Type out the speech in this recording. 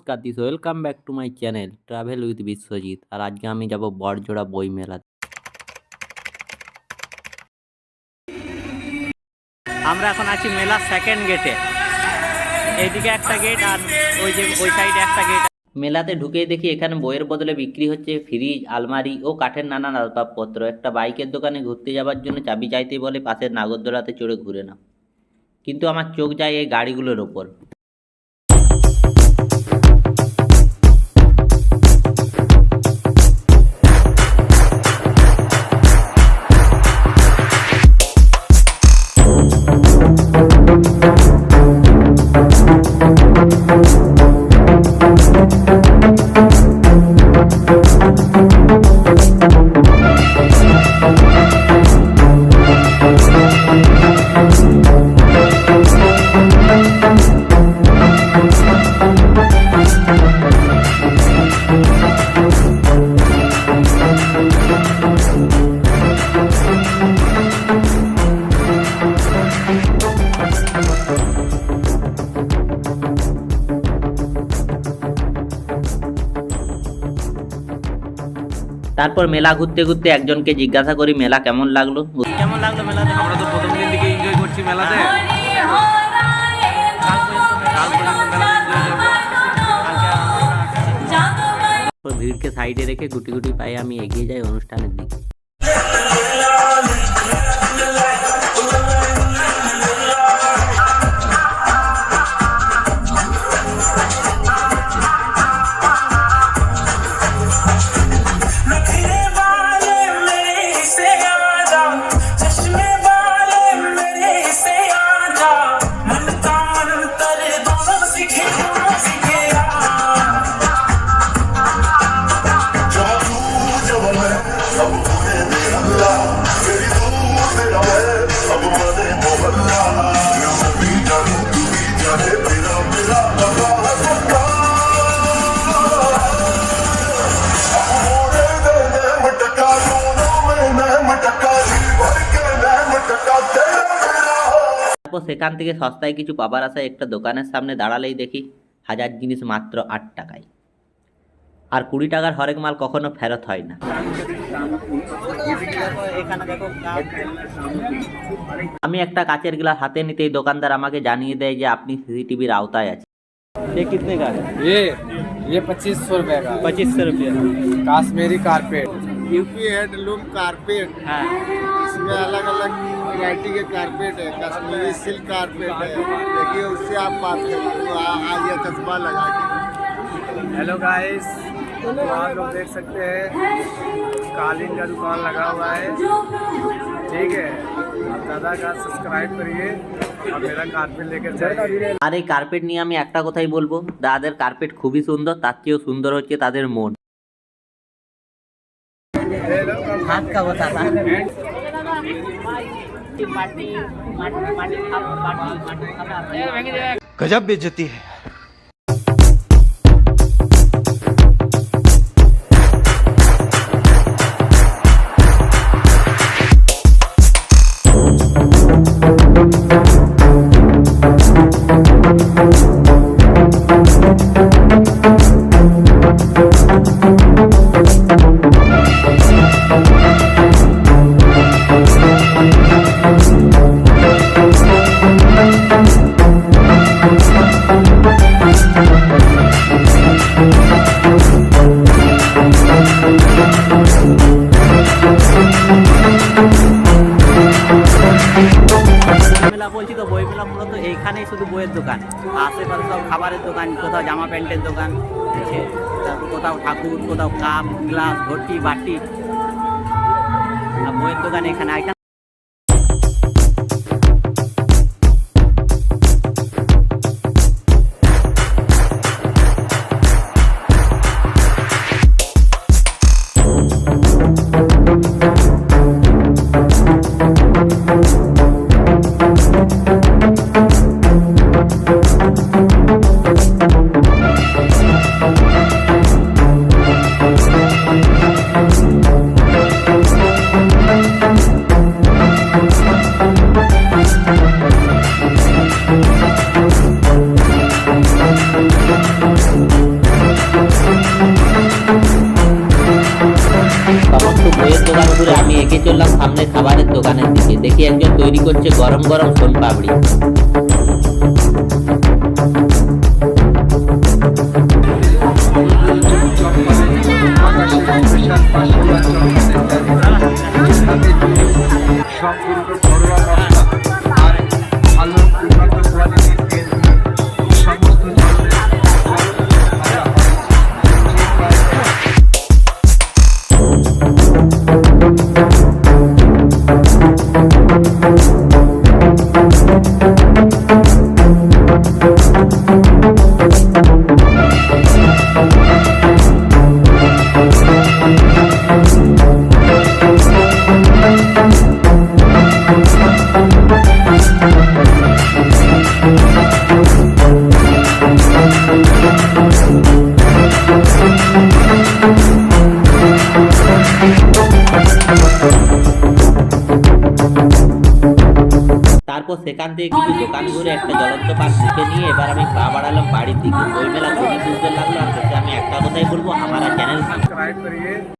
নমস্কার this welcome back to my channel travel with Biswajit. আর আজকে আমি যাব বড়জোড়া বই মেলা। আমরা এখন আছি মেলার সেকেন্ড গেটে। এইদিকে একটা গেট আর ওই সাইডে একটা গেট। মেলাতে ঢুকেই দেখি এখানে বইয়ের বদলে বিক্রি হচ্ছে ফ্রিজ, আলমারি ও কাঠের নানান আসবাবপত্র। একটা বাইকের দোকানে ঘুরতে যাওয়ার জন্য চাবি চাইতে বলে পাশের নাগরদোলাতে চড়ে ঘুরে নাও, কিন্তু আমার চোখ যায় এই গাড়িগুলোর ওপর। তারপর মেলা ঘুরতে ঘুরতে একজনকে জিজ্ঞাসা করি মেলা কেমন লাগলো। মেলাতে? আমরা তো প্রথম দিন থেকে এনজয় করছি মেলাতে। ভিড়কে সাইডে রেখে গুটি গুটি পায়ে আমি এগিয়ে যাই অনুষ্ঠানের দিকে। সেখান থেকে সস্তায় কিছু পাবার আশায় একটা দোকানের সামনে দাঁড়ালেই দেখি 1000 জিনিস মাত্র 8 টাকায়। আর 20 টাকার হরেক মাল কখনো ফেরত হয় না। আমি একটা কাচের গ্লাস হাতে নিতেই দোকানদার আমাকে জানিয়ে দেয় যে আপনি সিসিটিভির আওতায় আছেন। ये कितने का है? ये 2500 रुपए का। 2500 रुपये। Kashmiri carpet, UP handloom carpet. हाँ, इसमें अलग अलग वैरायटी के कारपेट है। कश्मीरी सिल्क कारपेट है। देखिए उससे आप बात करिए तो आ गया चश्मा लगा के। हेलो गाइस, तो आप लोग देख सकते हैं कालीन का दुकान लगा हुआ है, ठीक है। आप दादा का सब्सक्राइब करिए और मेरा कारपेट लेकर जाइए। আর এই কার্পেট নিয়ে আমি একটা কথাই বলবো, দাদাদের কার্পেট খুবই সুন্দর, তার চেয়েও সুন্দর হচ্ছে তাদের মন। হাত কা কথা गजब बेइज्जती है। মেলা বলছি তো, বই মেলা মূলত এইখানেই শুধু বইয়ের দোকান, আশেপাশে সব খাবারের দোকান, কোথাও জামা প্যান্টের দোকান, তারপর কোথাও ঠাকুর, কোথাও কাপ গ্লাস ঘটি বাটি, আর বইয়ের দোকান এখানে। দেখি একজন তৈরি করছে গরম গরম সোন পাপড়ি। সম্পূর্ণ ঘরোয়া মশলা আর ভালো উন্নত কোয়ালিটির তেল সমস্ত ধরনের ভাজা হয়। তারপর সেখান থেকে কিছু দোকান ঘুরে একটা জ্বলন্ত পাক মুখে নিয়ে এবার আমি পা বাড়ালাম বাড়ির দিকে। বই মেলা খুবই সুন্দর লাগলো। আর আমি একটা কথাই বলবো, আমার চ্যানেল सब्सक्राइब करिए।